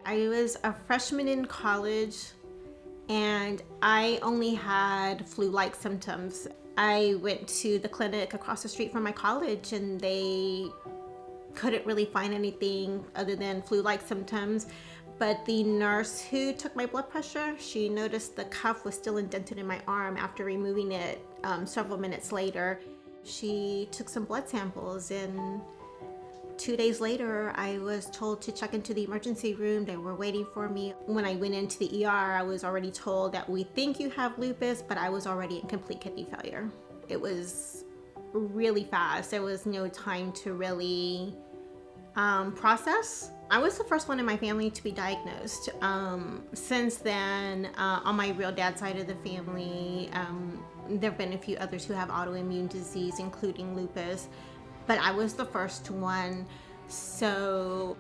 I was a freshman in college and I only had flu-like symptoms. I went to the clinic across the street from my college and they couldn't really find anything other than flu-like symptoms. But the nurse who took my blood pressure, she noticed the cuff was still indented in my arm after removing it several minutes later. She took some blood samples and 2 days later, I was told to check into the emergency room. They were waiting for me. When I went into the ER, I was already told that we think you have lupus, but I was already in complete kidney failure. It was really fast. There was no time to really process. I was the first one in my family to be diagnosed. Since then, on my real dad's side of the family, there have been a few others who have autoimmune disease, including lupus, but I was the first one. So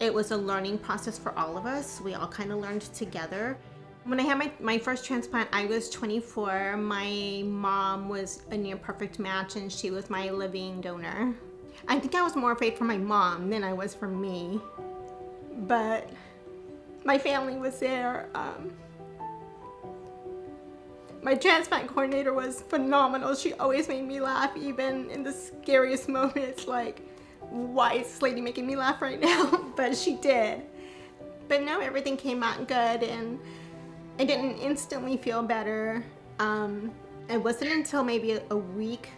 it was a learning process for all of us. We all kind of learned together. When I had my first transplant, I was 24. My mom was a near perfect match and she was my living donor. I think I was more afraid for my mom than I was for me, but my family was there. My transplant coordinator was phenomenal. She always made me laugh, even in the scariest moments, like, why is this lady making me laugh right now? But she did. But no, everything came out good and I didn't instantly feel better. It wasn't until maybe a week,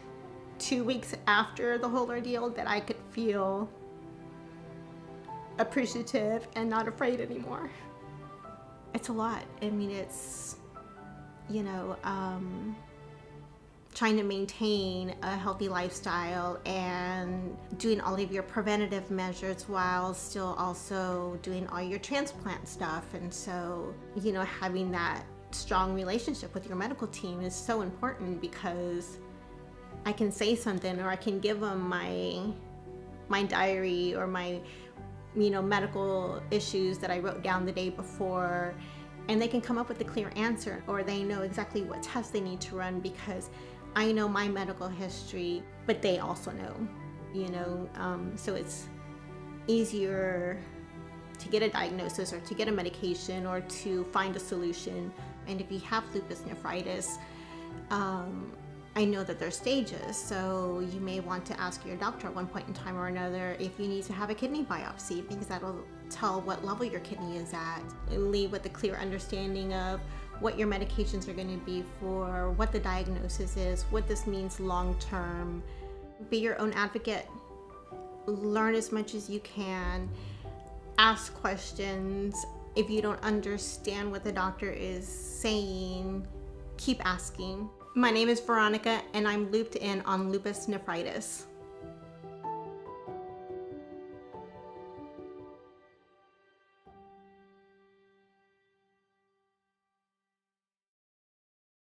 2 weeks after the whole ordeal that I could feel appreciative and not afraid anymore. It's a lot. I mean, it's, trying to maintain a healthy lifestyle and doing all of your preventative measures while still also doing all your transplant stuff. And so, having that strong relationship with your medical team is so important, because I can say something or I can give them my diary or my medical issues that I wrote down the day before, and they can come up with a clear answer, or they know exactly what tests they need to run, because I know my medical history, but they also know, so it's easier to get a diagnosis or to get a medication or to find a solution. And if you have lupus nephritis, I know that there's stages, so you may want to ask your doctor at one point in time or another if you need to have a kidney biopsy, because that'll tell what level your kidney is at. Leave with a clear understanding of what your medications are going to be for, what the diagnosis is, what this means long term. Be your own advocate. Learn as much as you can. Ask questions. If you don't understand what the doctor is saying, keep asking. My name is Veronica and I'm looped in on lupus nephritis.